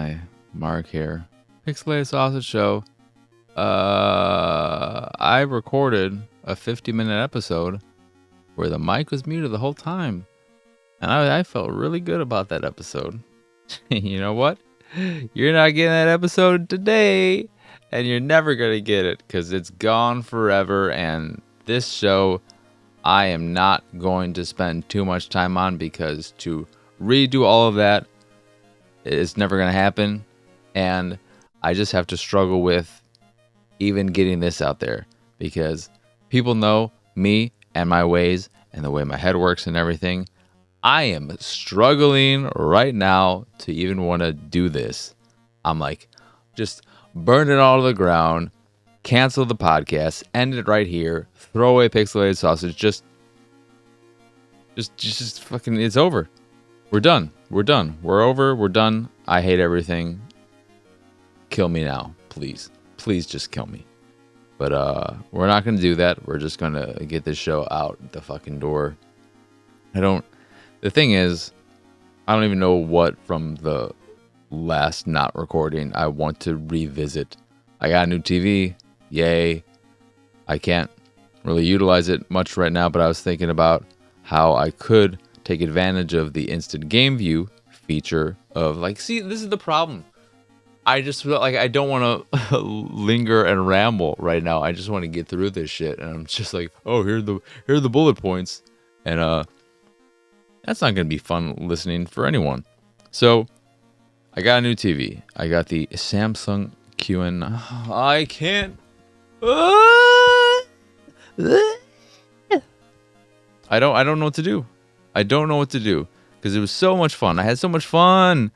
Hi, Mark here. Pixelated Sausage Show. I recorded a 50-minute episode where the mic was muted the whole time. And I felt really good about that episode. You know what? You're not getting that episode today. And you're never going to get it because it's gone forever. And this show, I am not going to spend too much time on because to redo all of that, it's never going to happen. And I just have to struggle with even getting this out there because people know me and my ways and the way my head works and everything. I am struggling right now to even want to do this. I'm like, just burn it all to the ground, cancel the podcast, end it right here, throw away Pixelated Sausage, just fucking, it's over. We're done. We're over. We're done. I hate everything. Kill me now, please. Please just kill me. But we're not going to do that. We're just going to get this show out the fucking door. The thing is, I don't even know what from the last not recording I want to revisit. I got a new TV. Yay. I can't really utilize it much right now, but I was thinking about how I could take advantage of the instant game view feature of see, this is the problem. I just feel like I don't want to linger and ramble right now. I just want to get through this shit, and I'm just like, oh, here are the bullet points, and that's not gonna be fun listening for anyone. So I got a new TV. I got the Samsung QN. I can't. I don't know what to do. I don't know what to do because it was so much fun. I had so much fun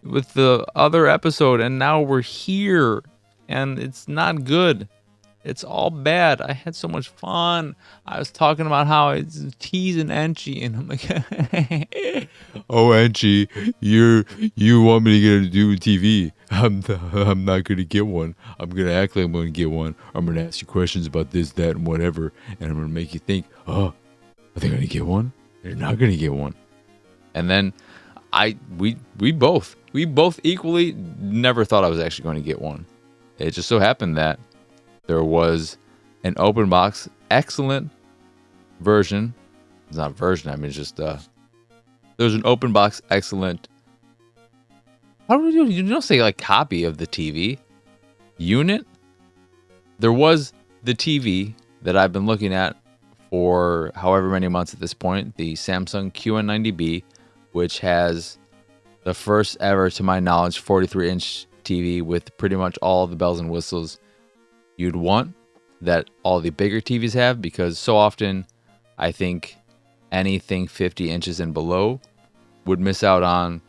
with the other episode, and now we're here, and it's not good. It's all bad. I had so much fun. I was talking about how it's teasing Enchi, and I'm like, oh, Enchi, you want me to get a new TV? I'm not gonna get one. I'm gonna act like I'm gonna get one. I'm gonna ask you questions about this, that, and whatever, and I'm gonna make you think, oh, are they gonna get one? They're not gonna get one. And then we both equally never thought I was actually going to get one. It just so happened that there was an open box excellent version. It's not version, I mean, it's just there was an open box excellent. How do you don't say copy of the TV unit? There was the TV that I've been looking at for however many months at this point, the Samsung QN90B, which has the first ever, to my knowledge, 43-inch TV with pretty much all the bells and whistles you'd want that all the bigger TVs have, because so often I think anything 50 inches and below would miss out on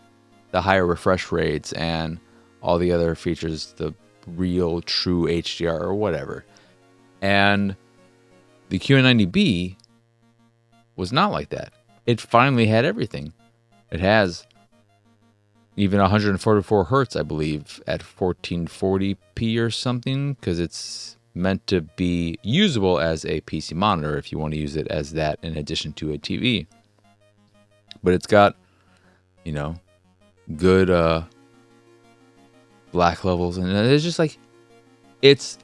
the higher refresh rates and all the other features, the real true HDR or whatever. And the QN90B was not like that. It finally had everything. It has even 144 hertz, I believe, at 1440p or something, because it's meant to be usable as a PC monitor if you want to use it as that in addition to a TV. But it's got, good black levels, and it's just it's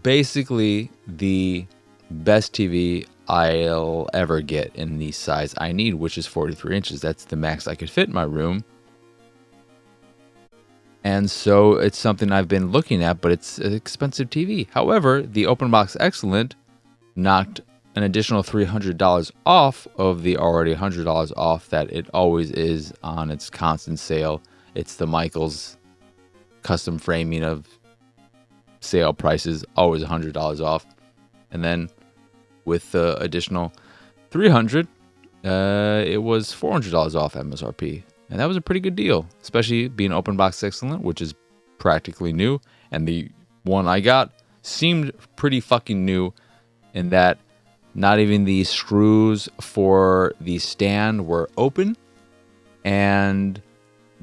basically the best TV I'll ever get in the size I need, which is 43 inches. That's the max I could fit in my room. And so it's something I've been looking at, but it's an expensive TV. However, the Open Box Excellent knocked an additional $300 off of the already $100 off that it always is on its constant sale. It's the Michaels custom framing of sale prices, always $100 off. And then with the additional $300, it was $400 off MSRP. And that was a pretty good deal, especially being Open Box Excellent, which is practically new. And the one I got seemed pretty fucking new in that not even the screws for the stand were open. And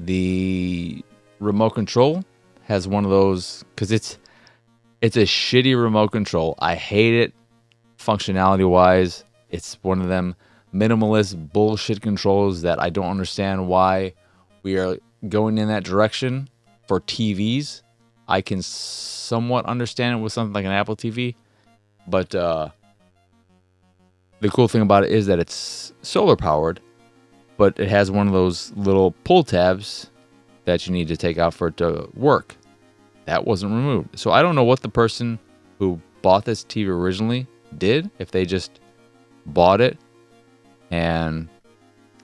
the remote control has one of those, because it's a shitty remote control. I hate it functionality wise. It's one of them minimalist bullshit controls that I don't understand why we are going in that direction. for TVs, I can somewhat understand it with something like an Apple TV. But the cool thing about it is that it's solar powered, but it has one of those little pull tabs that you need to take out for it to work. That wasn't removed. So I don't know what the person who bought this TV originally did, if they just bought it and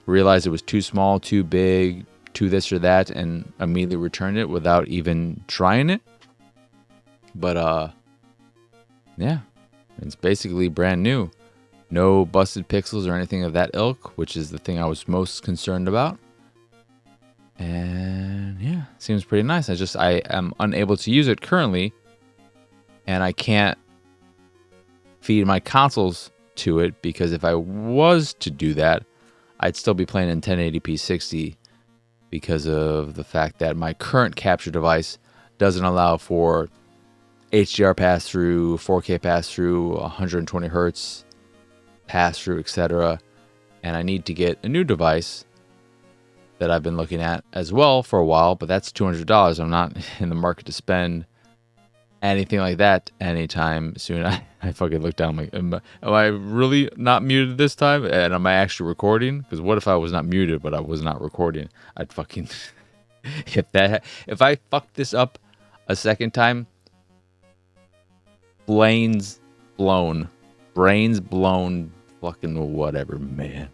realized it was too small, too big, too this or that, and immediately returned it without even trying it. But yeah, it's basically brand new. No busted pixels or anything of that ilk, which is the thing I was most concerned about. And yeah, seems pretty nice. I am unable to use it currently, and I can't feed my consoles to it, because if I was to do that, I'd still be playing in 1080p 60 because of the fact that my current capture device doesn't allow for HDR pass-through, 4K pass-through, 120 hertz pass-through, etc. And I need to get a new device that I've been looking at as well for a while, but that's $200. I'm not in the market to spend anything like that anytime soon. I fucking looked down, I'm like, am I really not muted this time? And am I actually recording? Because what if I was not muted, but I was not recording? I'd fucking... if I fuck this up a second time, brains blown, fucking whatever, man.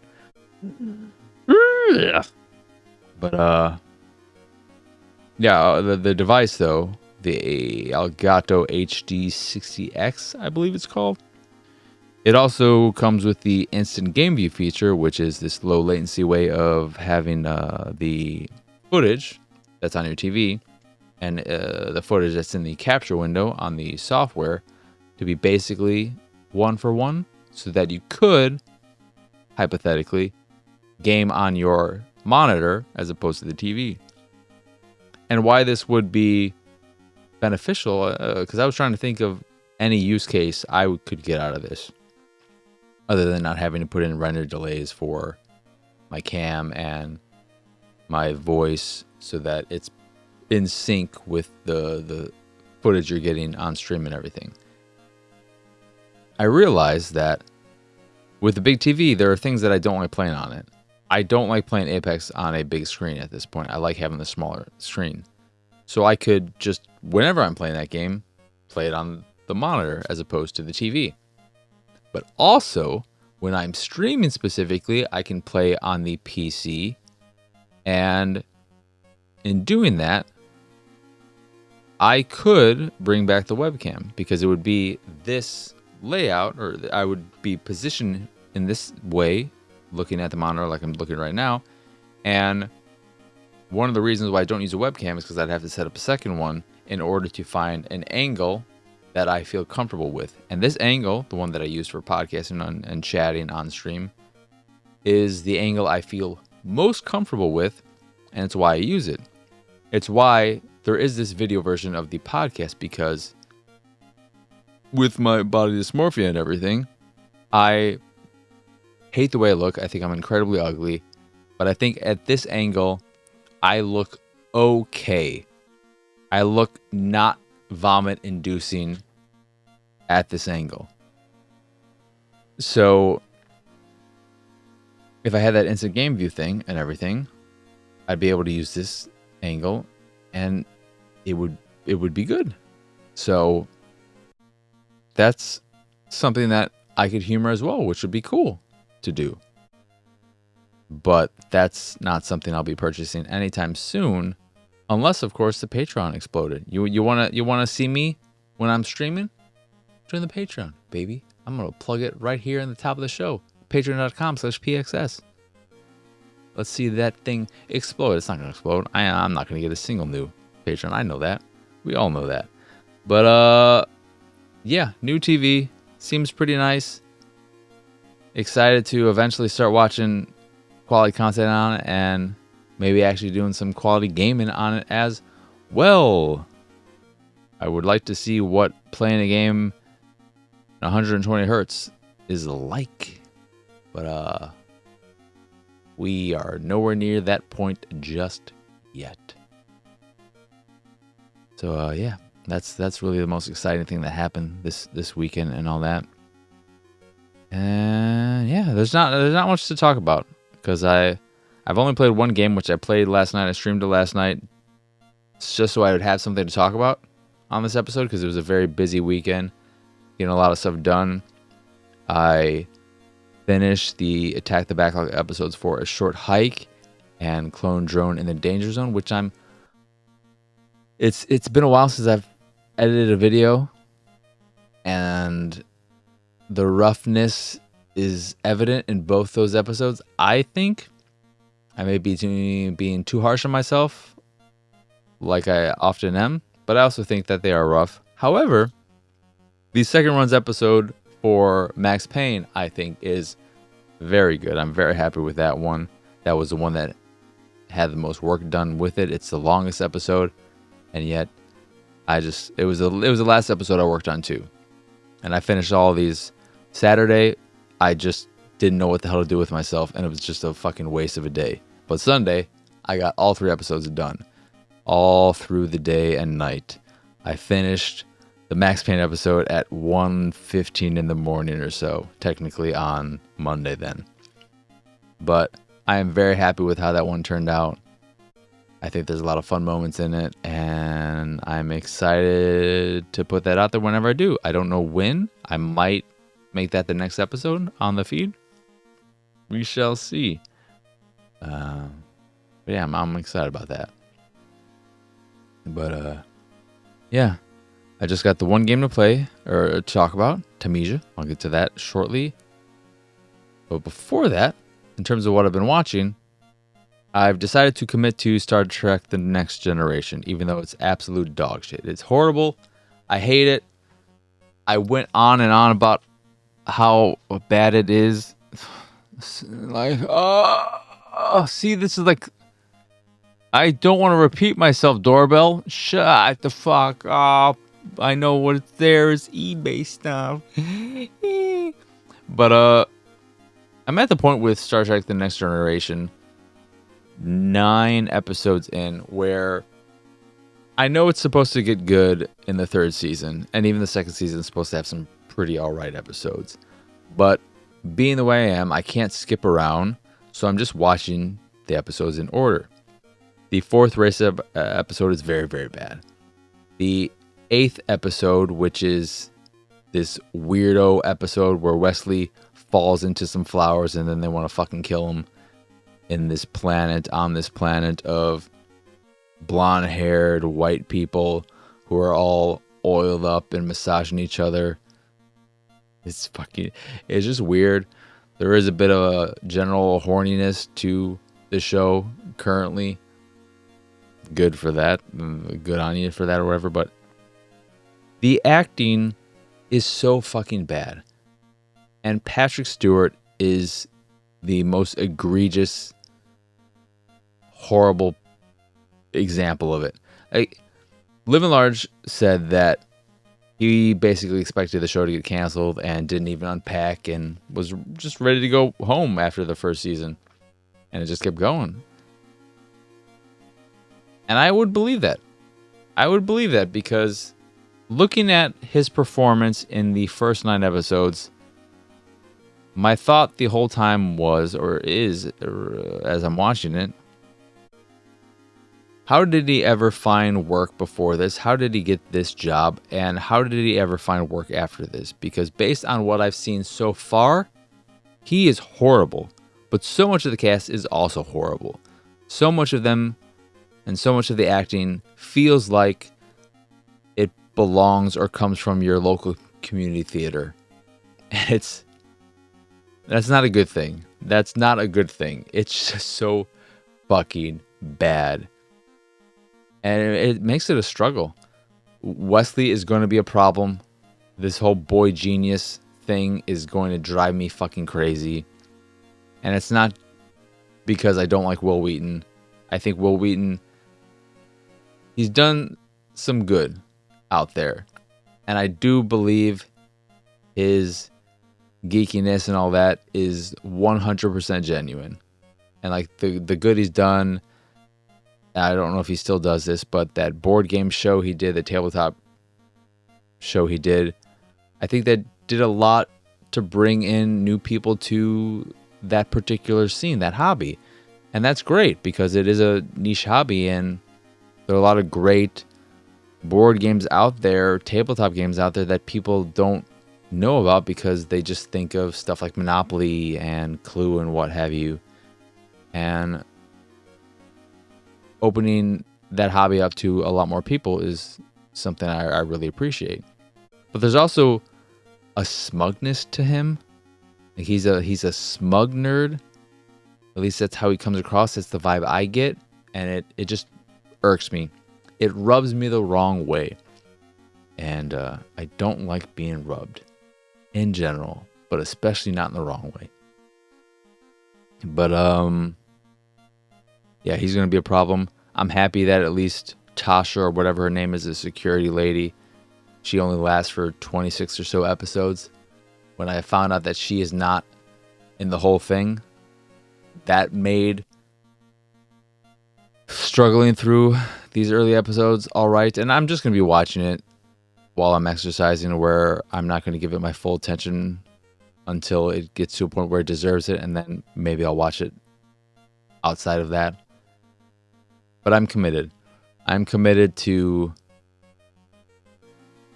But yeah, the device though, the Elgato HD60X, I believe it's called. It also comes with the instant game view feature, which is this low latency way of having the footage that's on your TV and the footage that's in the capture window on the software to be basically one for one, so that you could hypothetically game on your monitor as opposed to the TV. And why this would be beneficial, because I was trying to think of any use case I could get out of this, other than not having to put in render delays for my cam and my voice so that it's in sync with the footage you're getting on stream and everything. I realized that with the big TV, there are things that I don't like playing on it. I don't like playing Apex on a big screen at this point. I like having the smaller screen. So I could just, whenever I'm playing that game, play it on the monitor as opposed to the TV. But also, when I'm streaming specifically, I can play on the PC. And in doing that, I could bring back the webcam, because it would be this layout, or I would be positioned in this way, looking at the monitor like I'm looking right now. And one of the reasons why I don't use a webcam is because I'd have to set up a second one in order to find an angle that I feel comfortable with. And this angle, the one that I use for podcasting and chatting on stream, is the angle I feel most comfortable with, and it's why I use it. It's why there is this video version of the podcast, because with my body dysmorphia and everything, I hate the way I look. I think I'm incredibly ugly, but I think at this angle, I look okay. I look not vomit inducing at this angle. So if I had that instant game view thing and everything, I'd be able to use this angle and it would be good. So that's something that I could humor as well, which would be cool to do. But that's not something I'll be purchasing anytime soon, unless of course the Patreon exploded. You wanna see me when I'm streaming? Join the Patreon, baby. I'm gonna plug it right here in the top of the show. Patreon.com/PXS. Let's see that thing explode. It's not gonna explode. I'm not gonna get a single new Patreon. I know that. We all know that. But yeah, new TV seems pretty nice. Excited to eventually start watching quality content on it, and maybe actually doing some quality gaming on it as well. I would like to see what playing a game 120 hertz is like, but we are nowhere near that point just yet. So yeah, that's really the most exciting thing that happened this weekend and all that. And yeah, there's not much to talk about because I've only played one game, which I played last night. I streamed it last night. It's just so I would have something to talk about on this episode because it was a very busy weekend, getting a lot of stuff done. I finished the Attack the Backlog episodes for A Short Hike and Clone Drone in the Danger Zone, which it's been a while since I've edited a video, and the roughness is evident in both those episodes. I think I may be being too harsh on myself, like I often am, but I also think that they are rough. However, the second run's episode for Max Payne, I think, is very good. I'm very happy with that one. That was the one that had the most work done with it. It's the longest episode, and yet it was the last episode I worked on too. And I finished all of these Saturday. I just didn't know what the hell to do with myself, and it was just a fucking waste of a day. But Sunday, I got all 3 episodes done, all through the day and night. I finished the Max Payne episode at 1:15 in the morning or so, technically on Monday then. But I am very happy with how that one turned out. I think there's a lot of fun moments in it, and I'm excited to put that out there whenever I do. I don't know when. I might make that the next episode on the feed. We shall see. But yeah, I'm excited about that. But yeah, I just got the one game to play or to talk about, Thymesia. I'll get to that shortly. But before that, in terms of what I've been watching, I've decided to commit to Star Trek The Next Generation, even though it's absolute dog shit. It's horrible. I hate it. I went on and on about how bad it is. Like, see, this is like, I don't want to repeat myself, doorbell. Shut the fuck up. I know what's there is eBay stuff. But, I'm at the point with Star Trek The Next Generation, 9 episodes in, where I know it's supposed to get good in the 3rd season, and even the 2nd season is supposed to have some pretty alright episodes. But being the way I am, I can't skip around, so I'm just watching the episodes in order. The 4th race episode is very, very bad. The 8th episode, which is this weirdo episode where Wesley falls into some flowers and then they want to fucking kill him on this planet of blonde-haired white people who are all oiled up and massaging each other. It's just weird. There is a bit of a general horniness to the show currently. Good for that. Good on you for that or whatever. But the acting is so fucking bad. And Patrick Stewart is the most egregious, horrible example of it. Live and Large said that he basically expected the show to get canceled and didn't even unpack and was just ready to go home after the 1st season. And it just kept going. And I would believe that. I would believe that because looking at his performance in the first 9 episodes, my thought the whole time was, or is, as I'm watching it, how did he ever find work before this? How did he get this job? And how did he ever find work after this? Because based on what I've seen so far, he is horrible. But so much of the cast is also horrible. So much of them and so much of the acting feels like it belongs or comes from your local community theater. And that's not a good thing. That's not a good thing. It's just so fucking bad. And it makes it a struggle. Wesley is going to be a problem. This whole boy genius thing is going to drive me fucking crazy. And it's not because I don't like Will Wheaton. I think Will Wheaton, he's done some good out there. And I do believe his geekiness and all that is 100% genuine. And like the good he's done I don't know if he still does this, but that board game show he did, the tabletop show he did, I think that did a lot to bring in new people to that particular scene, that hobby. And that's great because it is a niche hobby, and there are a lot of great board games out there, tabletop games out there that people don't know about because they just think of stuff like Monopoly and Clue and what have you. And opening that hobby up to a lot more people is something I really appreciate. But there's also a smugness to him. Like he's a smug nerd. At least that's how he comes across. That's the vibe I get. And it just irks me. It rubs me the wrong way. And I don't like being rubbed in general, but especially not in the wrong way. But yeah, he's going to be a problem. I'm happy that at least Tasha, or whatever her name is, a security lady, she only lasts for 26 or so episodes. When I found out that she is not in the whole thing, that made struggling through these early episodes all right. And I'm just going to be watching it while I'm exercising, where I'm not going to give it my full attention until it gets to a point where it deserves it, and then maybe I'll watch it outside of that. But I'm committed. I'm committed to...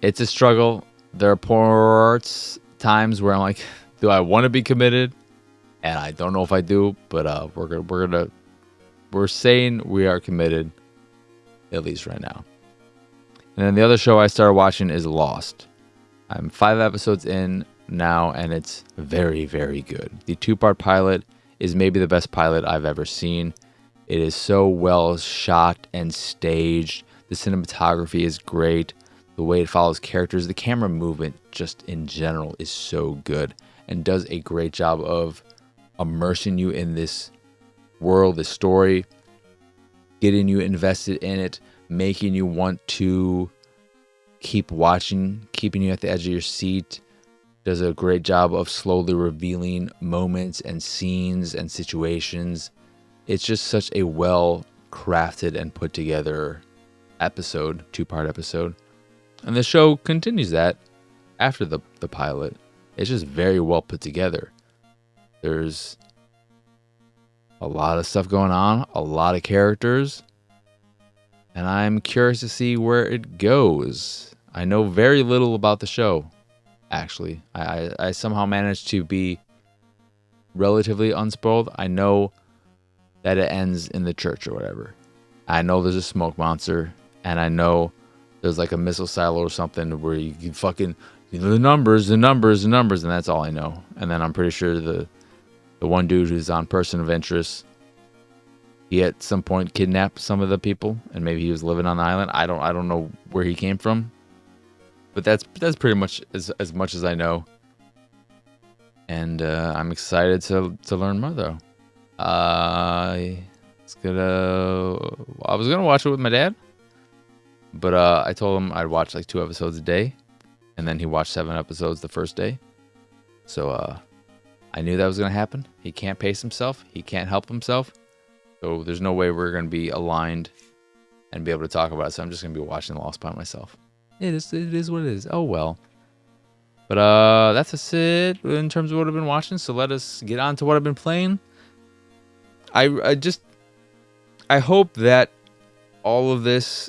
It's a struggle. There are times where I'm like, do I want to be committed? And I don't know if I do, but we're saying we are committed, at least right now. And then the other show I started watching is Lost. I'm 5 episodes in now, and it's very, very good. The 2-part pilot is maybe the best pilot I've ever seen. It is so well shot and staged. The cinematography is great. The way it follows characters, the camera movement just in general is so good and does a great job of immersing you in this world, this story, getting you invested in it, making you want to keep watching, keeping you at the edge of your seat. Does a great job of slowly revealing moments and scenes and situations. It's just such a well crafted and put together episode, 2-part episode. And the show continues that after the pilot. It's just very well put together. There's a lot of stuff going on, a lot of characters, and I'm curious to see where it goes. I know very little about the show, actually. I somehow managed to be relatively unspoiled. I know that it ends in the church or whatever. I know there's a smoke monster, and I know there's like a missile silo or something where you can fucking the numbers, and that's all I know. And then I'm pretty sure the one dude who's on Person of Interest, he at some point kidnapped some of the people, and maybe he was living on the island. I don't know where he came from, but that's pretty much as much as I know. And I'm excited to learn more though. I was gonna watch it with my dad, but I told him I'd watch like 2 episodes a day, and then he watched 7 episodes the first day. So I knew that was gonna happen. He can't pace himself. He can't help himself. So there's no way we're gonna be aligned and be able to talk about it. So I'm just gonna be watching Lost by myself. It is what it is. Oh well. But that's it in terms of what I've been watching. So let us get on to what I've been playing. I hope that all of this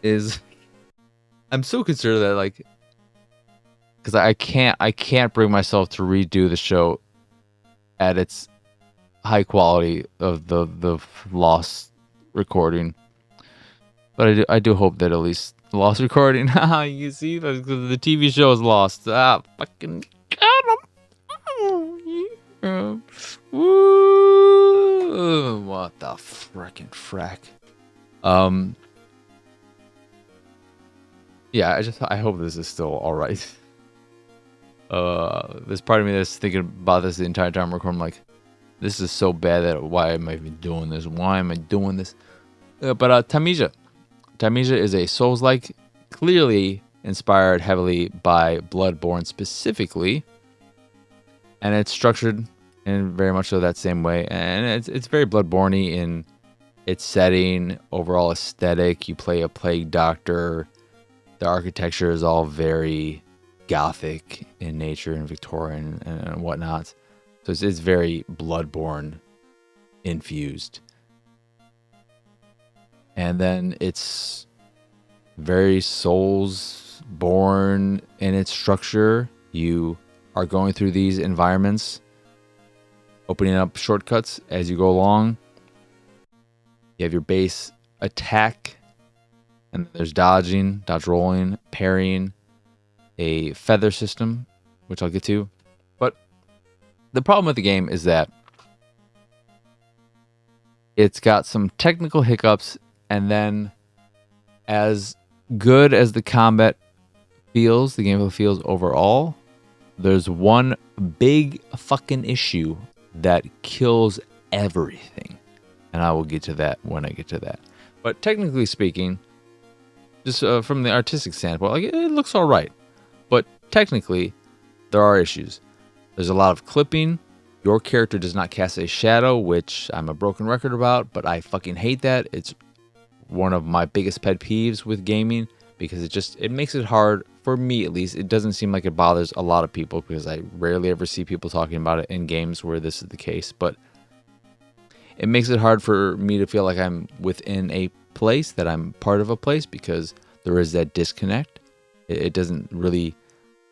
is... I'm so concerned that, like, because I can't bring myself to redo the show at its high quality of the Lost recording. But I do hope that at least the Lost recording, you see, the TV show is Lost. Fucking got him. Oh, yeah. Woo! What the frickin' frack? Yeah, I hope this is still all right. There's part of me that's thinking about this the entire time recording. I'm like, this is so bad that why am I even doing this? Why am I doing this? But Thymesia is a Souls-like, clearly inspired heavily by Bloodborne specifically, and it's structured in very much so that same way, and it's very Bloodborne-y in its setting, overall aesthetic. You play a plague doctor. The architecture is all very gothic in nature and Victorian and whatnot. So it's very Bloodborne infused. And then it's very Souls-born in its structure. You are going through these environments, opening up shortcuts as you go along. You have your base attack, and there's dodging, dodge rolling, parrying, a feather system, which I'll get to. But the problem with the game is that it's got some technical hiccups, and then as good as the combat feels, the gameplay feels overall, there's one big fucking issue that kills everything. And I will get to that when I get to that. But technically speaking, just from the artistic standpoint, like it looks all right. But technically, there are issues. There's a lot of clipping. Your character does not cast a shadow, which I'm a broken record about, but I fucking hate that. It's one of my biggest pet peeves with gaming because it makes it hard, for me at least. It doesn't seem like it bothers a lot of people because I rarely ever see people talking about it in games where this is the case, but it makes it hard for me to feel like I'm within a place, that I'm part of a place, because there is that disconnect. It doesn't really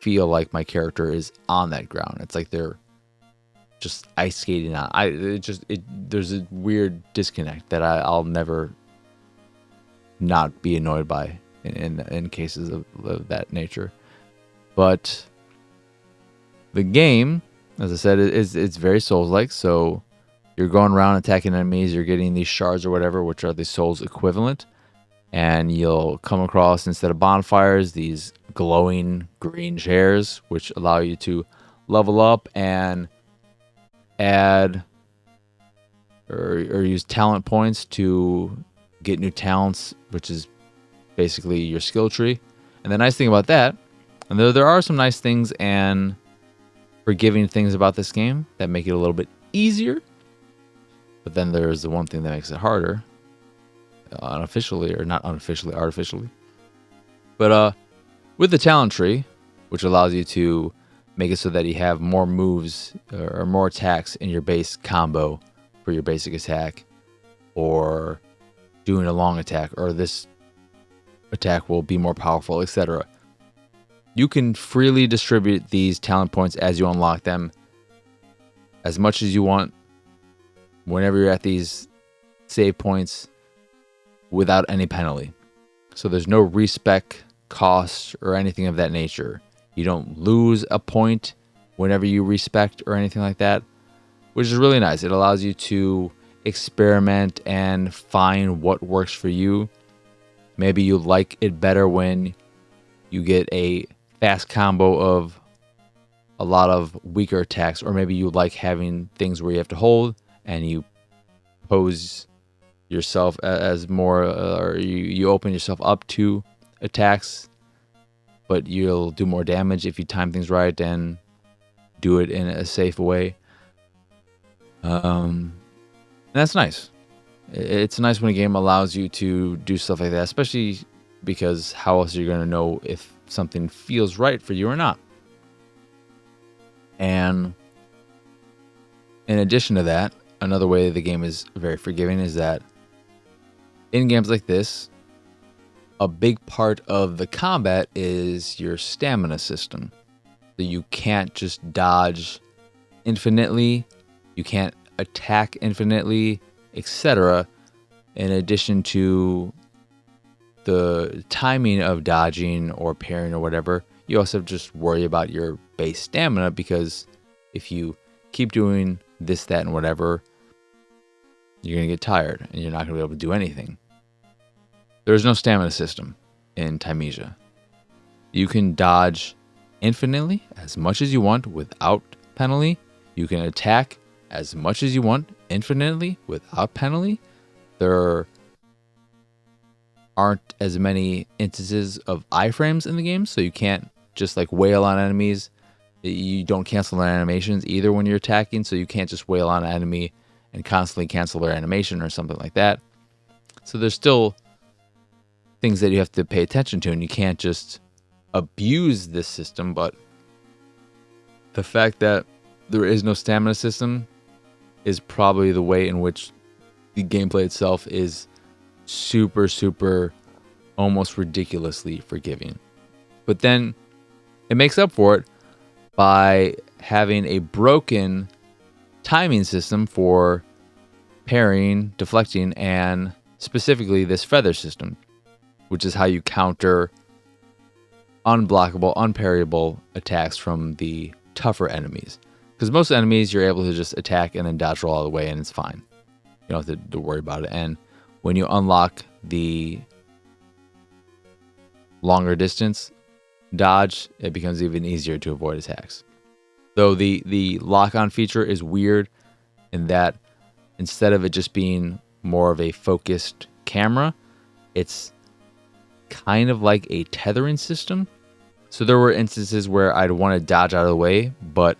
feel like my character is on that ground. It's like they're just ice skating on. There's a weird disconnect that I'll never not be annoyed by in cases of that nature. But the game, as I said, it's very Souls-like. So you're going around attacking enemies. You're getting these shards or whatever, which are the Souls equivalent. And you'll come across, instead of bonfires, these glowing green chairs, which allow you to level up and add or use talent points to get new talents, which is basically your skill tree. And the nice thing about that, and there are some nice things and forgiving things about this game that make it a little bit easier, but then there's the one thing that makes it harder, unofficially, or not unofficially, artificially. But with the talent tree, which allows you to make it so that you have more moves or more attacks in your base combo for your basic attack, or doing a long attack, or this attack will be more powerful, etc. You can freely distribute these talent points as you unlock them, as much as you want, whenever you're at these save points, without any penalty. So there's no respec cost or anything of that nature. You don't lose a point whenever you respect or anything like that, which is really nice. It allows you to experiment and find what works for you. Maybe you like it better when you get a fast combo of a lot of weaker attacks, or maybe you like having things where you have to hold and you pose yourself as more, or you open yourself up to attacks, but you'll do more damage if you time things right and do it in a safe way. And that's nice. It's nice when a game allows you to do stuff like that, especially because how else are you going to know if something feels right for you or not? And in addition to that, another way the game is very forgiving is that in games like this, a big part of the combat is your stamina system. So you can't just dodge infinitely, you can't attack infinitely, etc. In addition to the timing of dodging or parrying or whatever, you also just worry about your base stamina, because if you keep doing this, that, and whatever, you're going to get tired and you're not going to be able to do anything. There's no stamina system in Thymesia. You can dodge infinitely as much as you want without penalty. You can attack as much as you want infinitely without penalty. There aren't as many instances of iframes in the game, so you can't just like wail on enemies. You don't cancel their animations either when you're attacking, so you can't just wail on an enemy and constantly cancel their animation or something like that. So there's still things that you have to pay attention to, and you can't just abuse this system. But the fact that there is no stamina system is probably the way in which the gameplay itself is super, super, almost ridiculously forgiving. But then it makes up for it by having a broken timing system for parrying, deflecting, and specifically this feather system, which is how you counter unblockable, unparryable attacks from the tougher enemies. Because most enemies you're able to just attack and then dodge roll all the way and it's fine. You don't have to worry about it. And when you unlock the longer distance dodge, it becomes even easier to avoid attacks. Though the lock-on feature is weird in that instead of it just being more of a focused camera, it's kind of like a tethering system. So there were instances where I'd want to dodge out of the way, but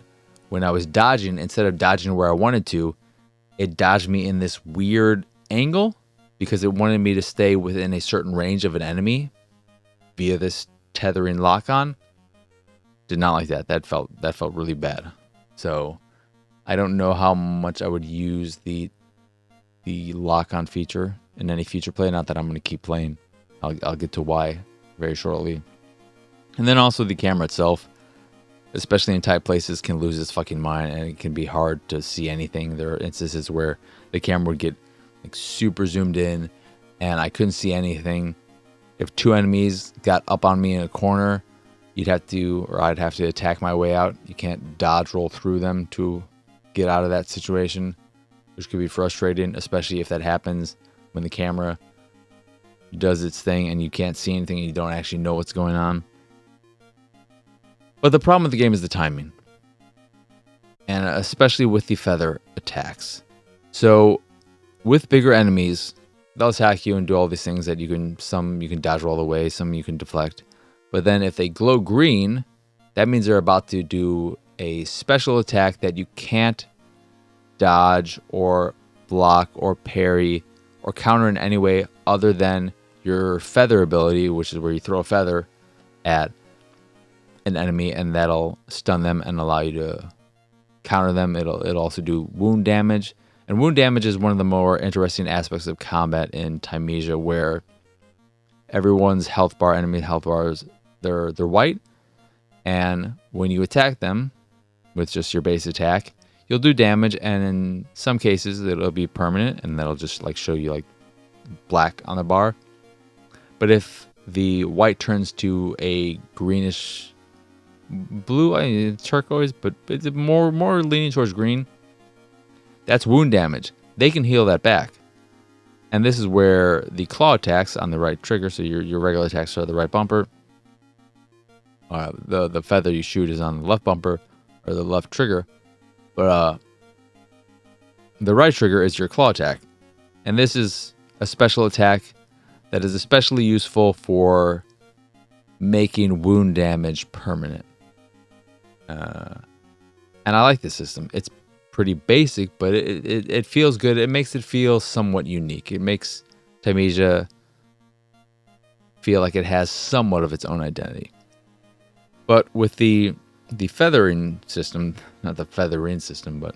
when I was dodging, instead of dodging where I wanted to, it dodged me in this weird angle because it wanted me to stay within a certain range of an enemy via this tethering lock-on. Did not like that. That felt really bad. So I don't know how much I would use the lock-on feature in any future play. Not that I'm going to keep playing. I'll get to why very shortly. And then also the camera itself, especially in tight places, can lose its fucking mind, and it can be hard to see anything. There are instances where the camera would get like super zoomed in, and I couldn't see anything. If two enemies got up on me in a corner, I'd have to attack my way out. You can't dodge roll through them to get out of that situation, which could be frustrating, especially if that happens when the camera does its thing and you can't see anything and you don't actually know what's going on. But the problem with the game is the timing, and especially with the feather attacks. So with bigger enemies, they'll attack you and do all these things that some you can dodge roll away, some you can deflect. But then if they glow green, that means they're about to do a special attack that you can't dodge or block or parry or counter in any way other than your feather ability, which is where you throw a feather at an enemy and that'll stun them and allow you to counter them. It'll also do wound damage. And wound damage is one of the more interesting aspects of combat in Thymesia, where everyone's enemy health bars, they're white, and when you attack them with just your base attack, you'll do damage, and in some cases it'll be permanent, and that'll just like show you like black on the bar. But if the white turns to a greenish blue, turquoise, but it's more leaning towards green, that's wound damage. They can heal that back. And this is where the claw attacks on the right trigger, so your regular attacks are the right bumper. The feather you shoot is on the left bumper, or the left trigger. But the right trigger is your claw attack. And this is a special attack that is especially useful for making wound damage permanent. And I like this system. It's pretty basic, but it feels good. It makes it feel somewhat unique. It makes Thymesia feel like it has somewhat of its own identity. But with the feathering system, not the feathering system, but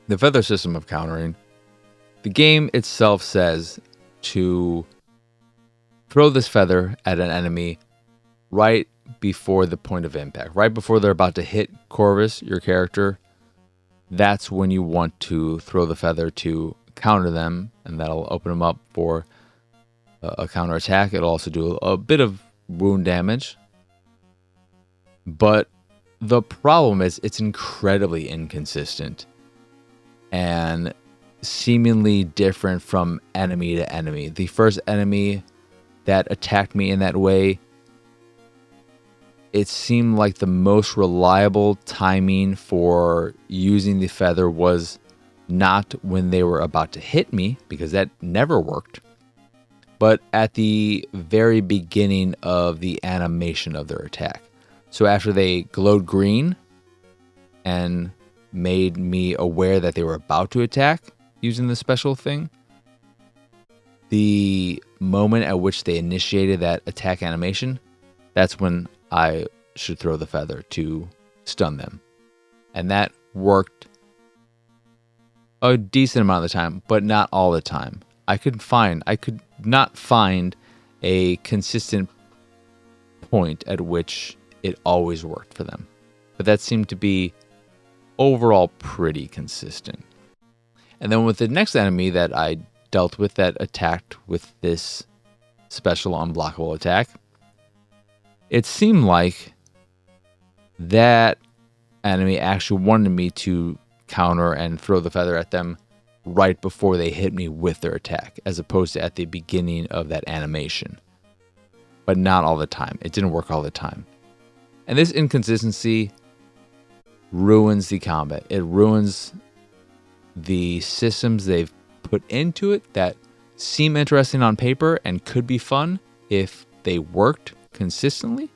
the feather system of countering, the game itself says to throw this feather at an enemy right before the point of impact, right before they're about to hit Corvus, your character. That's when you want to throw the feather to counter them, and that'll open them up for a counter attack. It'll also do a bit of wound damage. But the problem is it's incredibly inconsistent and seemingly different from enemy to enemy. The first enemy that attacked me in that way, it seemed like the most reliable timing for using the feather was not when they were about to hit me, because that never worked, but at the very beginning of the animation of their attack. So after they glowed green and made me aware that they were about to attack using the special thing, the moment at which they initiated that attack animation, that's when I should throw the feather to stun them. And that worked a decent amount of the time, but not all the time. I could not find a consistent point at which it always worked for them. But that seemed to be overall pretty consistent. And then with the next enemy that I dealt with that attacked with this special unblockable attack, it seemed like that enemy actually wanted me to counter and throw the feather at them right before they hit me with their attack, as opposed to at the beginning of that animation. But not all the time. It didn't work all the time. And this inconsistency ruins the combat. It ruins the systems they've put into it that seem interesting on paper and could be fun if they worked consistently.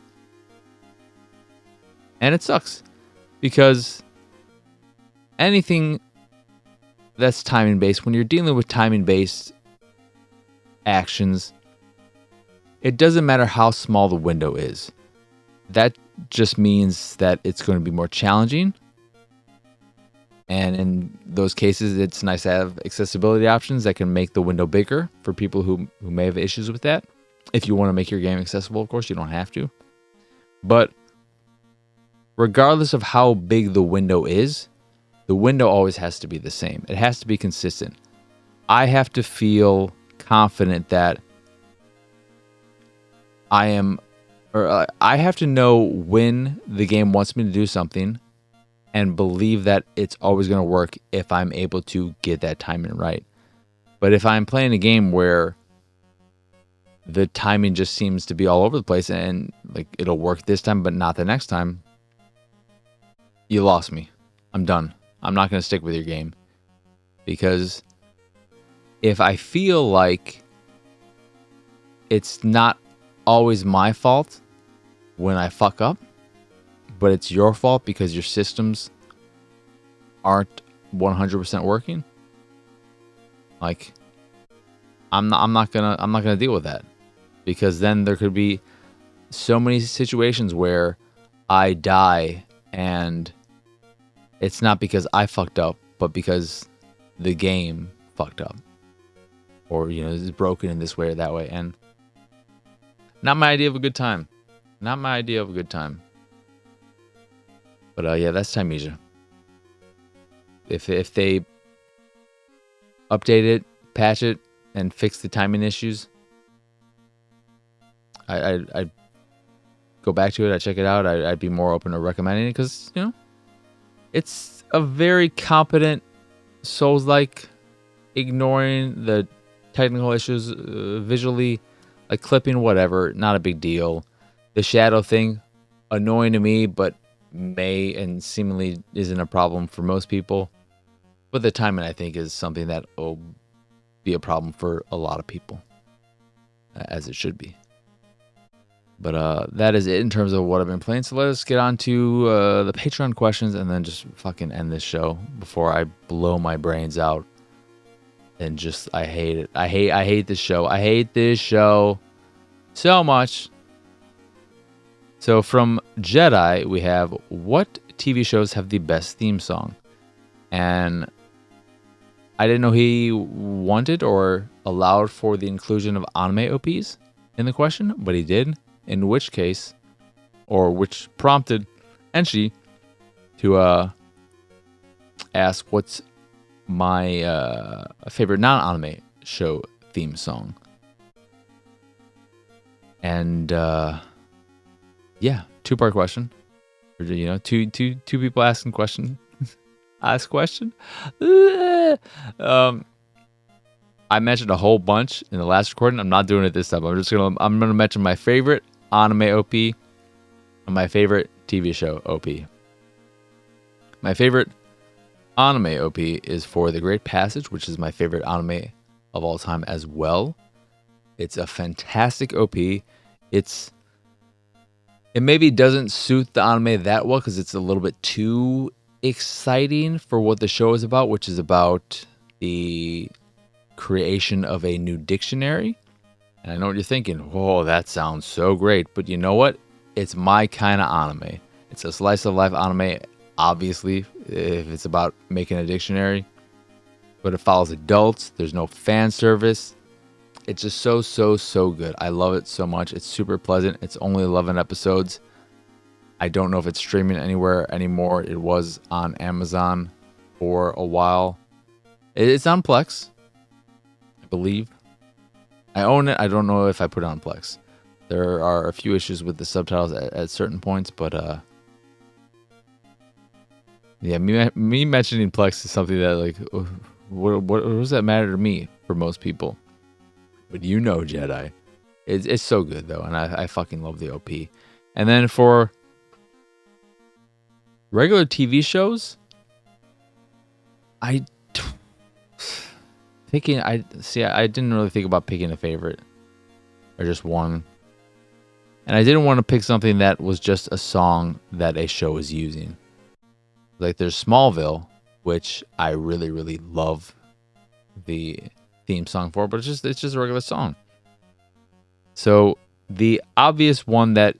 And it sucks because anything that's timing based, when you're dealing with timing based actions, it doesn't matter how small the window is. That just means that it's going to be more challenging. And in those cases, it's nice to have accessibility options that can make the window bigger for people who may have issues with that. If you want to make your game accessible, of course, you don't have to. But regardless of how big the window is, the window always has to be the same. It has to be consistent. I have to feel confident that I have to know when the game wants me to do something and believe that it's always going to work if I'm able to get that timing right. But if I'm playing a game where the timing just seems to be all over the place and like it'll work this time but not the next time, you lost me. I'm done. I'm not going to stick with your game. Because if I feel like it's not always my fault when I fuck up, but it's your fault because your systems aren't 100% working, like I'm not gonna deal with that, because then there could be so many situations where I die and it's not because I fucked up, but because the game fucked up, or is broken in this way or that way, and not my idea of a good time. Not my idea of a good time. But yeah, that's Thymesia. If they update it, patch it, and fix the timing issues, I go back to it. I check it out. I'd be more open to recommending it because it's a very competent Souls-like, ignoring the technical issues, visually, like clipping, whatever, not a big deal. The shadow thing, annoying to me, but may and seemingly isn't a problem for most people. But the timing, I think, is something that will be a problem for a lot of people, as it should be. But that is it in terms of what I've been playing. So let us get on to the Patreon questions and then just fucking end this show before I blow my brains out. And just, I hate it. I hate this show. I hate this show so much. So from Jedi, we have, what TV shows have the best theme song? And I didn't know he wanted or allowed for the inclusion of anime OPs in the question, but he did. In which case, or which prompted Enshi to ask what's my favorite non-anime show theme song. And yeah, two-part question. Two people asking question. Ask question. I mentioned a whole bunch in the last recording. I'm not doing it this time. I'm gonna mention my favorite anime OP and my favorite TV show OP. My favorite anime OP is for The Great Passage, which is my favorite anime of all time as well. It's a fantastic OP. It maybe doesn't suit the anime that well because it's a little bit too exciting for what the show is about, which is about the creation of a new dictionary. And I know what you're thinking. Whoa, that sounds so great. But you know what? It's my kind of anime. It's a slice of life anime, obviously, if it's about making a dictionary. But it follows adults. There's no fan service. It's just so good. I love it so much. It's super pleasant. It's only 11 episodes. I don't know if it's streaming anywhere anymore. It was on Amazon for a while. It's on Plex, I believe. I own it. I don't know if I put it on Plex. There are a few issues with the subtitles at certain points, but yeah, me mentioning Plex is something that like, what does that matter to me for most people? But you know, Jedi, it's so good though, and I fucking love the OP. And then for regular TV shows, I didn't really think about picking a favorite or just one. And I didn't want to pick something that was just a song that a show is using. Like there's Smallville, which I really, really love the theme song for, but it's just a regular song. So the obvious one that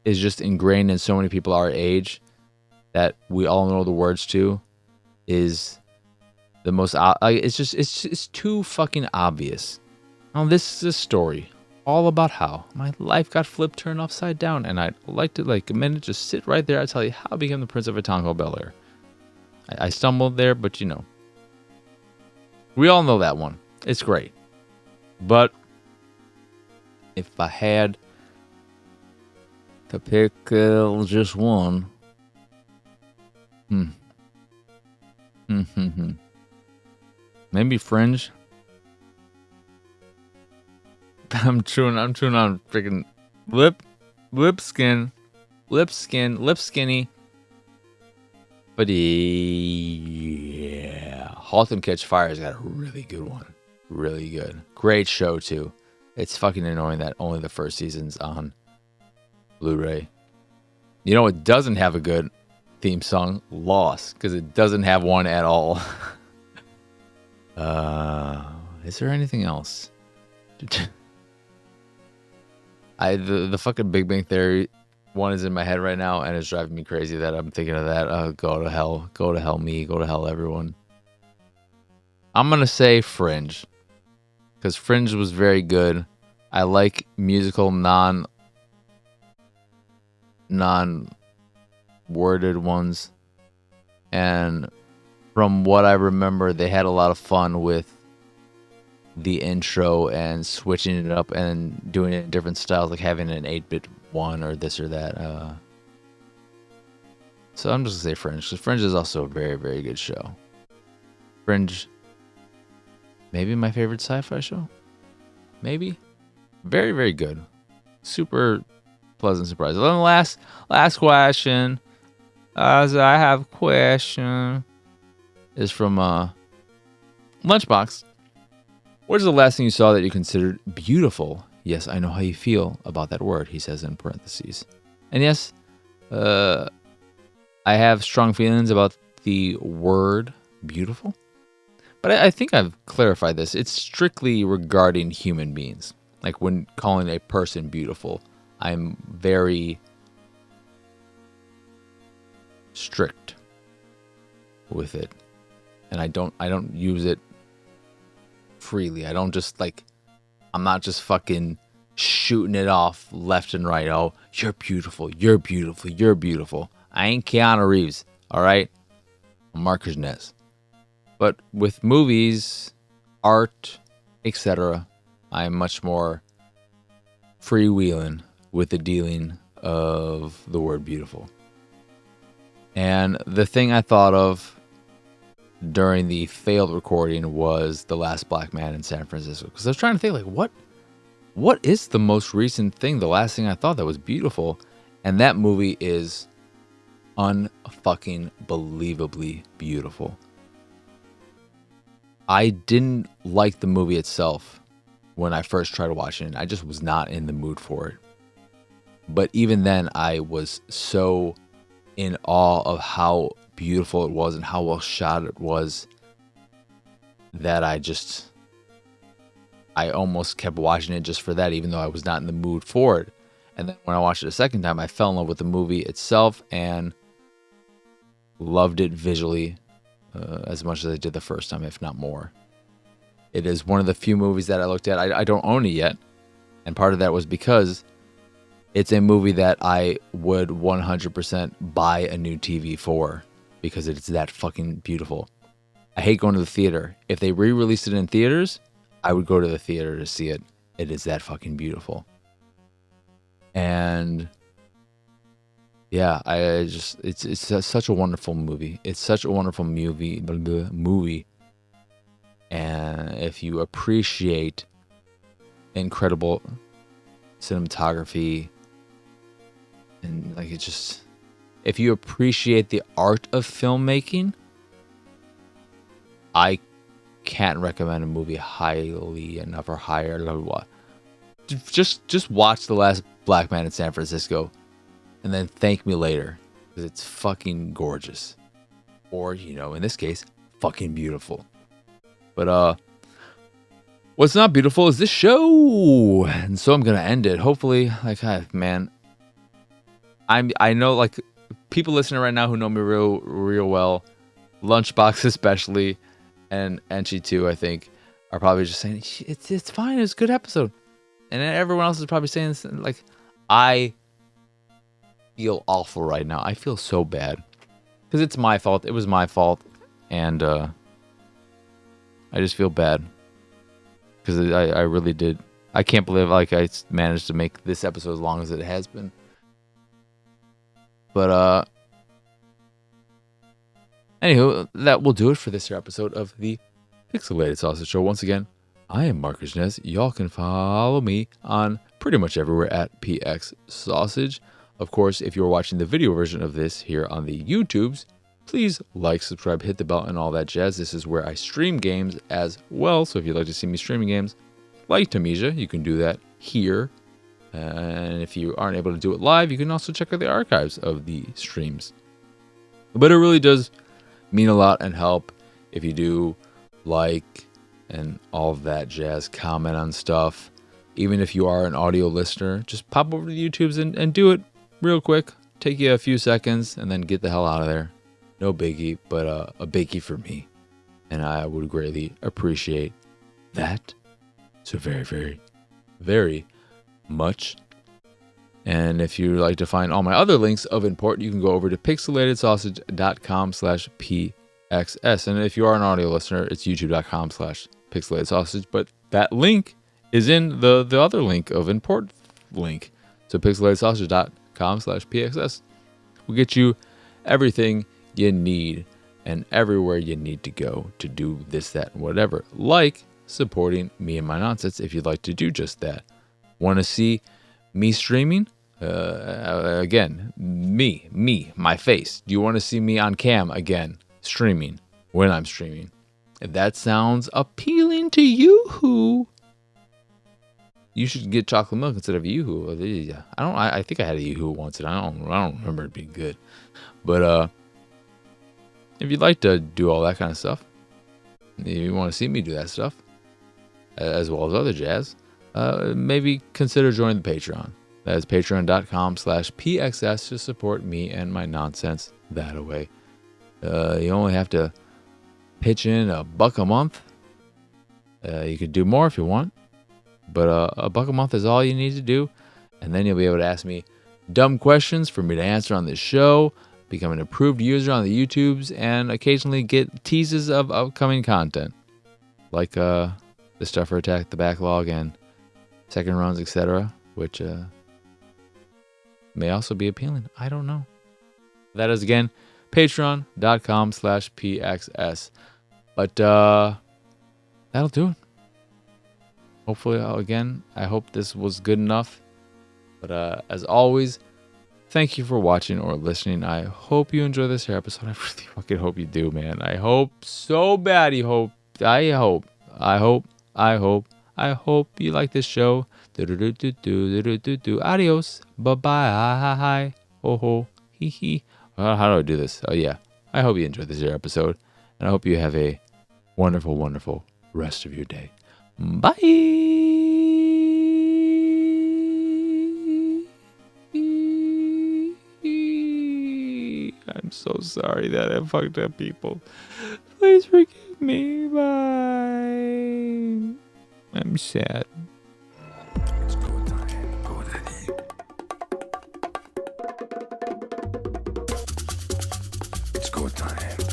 is just ingrained in so many people our age that we all know the words to is the most, it's too fucking obvious. Now, this is a story all about how my life got flipped, turned upside down, and I'd like to, like, a minute, just sit right there. I tell you how I became the Prince of Atonko Bel-Air. I stumbled there, but you know. We all know that one. It's great. But if I had to pick just one, maybe Fringe. I'm chewing on freaking lip skinny. But yeah, *Halt and Catch Fire's got a really good one. Really good. Great show too. It's fucking annoying that only the first season's on Blu-ray. You know it doesn't have a good theme song? Lost, because it doesn't have one at all. Is there anything else? The fucking Big Bang Theory one is in my head right now, and it's driving me crazy that I'm thinking of that. Go to hell me, go to hell everyone. I'm gonna say Fringe, because Fringe was very good. I like musical non-worded ones, and from what I remember, they had a lot of fun with the intro and switching it up and doing it in different styles, like having an 8-bit one or this or that. So I'm just gonna say Fringe, because Fringe is also a very, very good show. Fringe, maybe my favorite sci-fi show. Maybe. Very, very good. Super pleasant surprise. And then last question, as I have a question, is from Lunchbox. What is the last thing you saw that you considered beautiful? Yes, I know how you feel about that word, he says in parentheses. And yes, I have strong feelings about the word beautiful. But I think I've clarified this. It's strictly regarding human beings. Like when calling a person beautiful, I'm very strict with it. And I don't use it freely. I don't just I'm not just fucking shooting it off left and right. Oh, you're beautiful. You're beautiful. You're beautiful. I ain't Keanu Reeves. All right. I'm Marcus Nez. But with movies, art, etc., I'm much more freewheeling with the dealing of the word beautiful. And the thing I thought of during the failed recording was The Last Black Man in San Francisco. Because I was trying to think, what is the most recent thing, the last thing I thought that was beautiful? And that movie is unfucking believably beautiful. I didn't like the movie itself when I first tried watching it. I just was not in the mood for it. But even then, I was so in awe of how beautiful it was and how well shot it was that I just I almost kept watching it just for that, even though I was not in the mood for it. And then when I watched it a second time, I fell in love with the movie itself and loved it visually as much as I did the first time, if not more. It is one of the few movies that I looked at. I don't own it yet. And part of that was because it's a movie that I would 100% buy a new TV for because it's that fucking beautiful. I hate going to the theater. If they re-released it in theaters, I would go to the theater to see it. It is that fucking beautiful. And yeah, it's such a wonderful movie. It's such a wonderful movie. And if you appreciate incredible cinematography and like if you appreciate the art of filmmaking, I can't recommend a movie highly enough or higher. Blah, blah, blah. Just watch The Last Black Man in San Francisco and then thank me later because it's fucking gorgeous. Or, in this case, fucking beautiful. But what's not beautiful is this show. And so I'm going to end it. Hopefully, man, I know like people listening right now who know me real well, Lunchbox especially, and she too, I think, are probably just saying, it's fine, it's a good episode. And then everyone else is probably saying, like, I feel awful right now. I feel so bad. Because it's my fault. It was my fault. And I just feel bad. Because I really did. I can't believe like I managed to make this episode as long as it has been. But anywho, that will do it for this episode of the Pixelated Sausage Show. Once again, I am Marcus Ness. Y'all can follow me on pretty much everywhere at PX Sausage. Of course, if you're watching the video version of this here on the YouTubes, please like, subscribe, hit the bell, and all that jazz. This is where I stream games as well. So if you'd like to see me streaming games like Thymesia, you can do that here. And if you aren't able to do it live, you can also check out the archives of the streams. But it really does mean a lot and help if you do like and all of that jazz, comment on stuff. Even if you are an audio listener, just pop over to the YouTubes and do it real quick. Take you a few seconds and then get the hell out of there. No biggie, but a biggie for me. And I would greatly appreciate that. So very, very, very much. And if you'd like to find all my other links of import, you can go over to pixelatedsausage.com/pxs. And if you are an audio listener, it's youtube.com/pixelatedsausage. But that link is in the other link of import link. So pixelatedsausage.com/pxs will get you everything you need and everywhere you need to go to do this, that, and whatever. Like supporting me and my nonsense if you'd like to do just that. Want to see me streaming? Again, me, my face. Do you want to see me on cam again, streaming, when I'm streaming? If that sounds appealing to you, you should get chocolate milk instead of Yoo-hoo. I think I had a Yoo-hoo once, and I don't remember it being good. But if you'd like to do all that kind of stuff, if you want to see me do that stuff, as well as other jazz, maybe consider joining the Patreon. That is patreon.com/pxs to support me and my nonsense that away. You only have to pitch in $1 a month. You could do more if you want, but $1 a month is all you need to do. And then you'll be able to ask me dumb questions for me to answer on this show, become an approved user on the YouTubes, and occasionally get teases of upcoming content. Like the stuff for Attack the Backlog and second runs, etc., which may also be appealing. I don't know. That is, again, patreon.com/pxs. But that'll do it. Hopefully, again, I hope this was good enough. But as always, thank you for watching or listening. I hope you enjoy this here episode. I really fucking hope you do, man. I hope so bad. I hope you like this show. Adios. Bye-bye. Ho ho. Hee hee. How do I do this? Oh, yeah. I hope you enjoyed this here episode. And I hope you have a wonderful, wonderful rest of your day. Bye. I'm so sorry that I fucked up people. Please forgive me. Bye. I'm sad. It's go time. Go daddy. It's go time.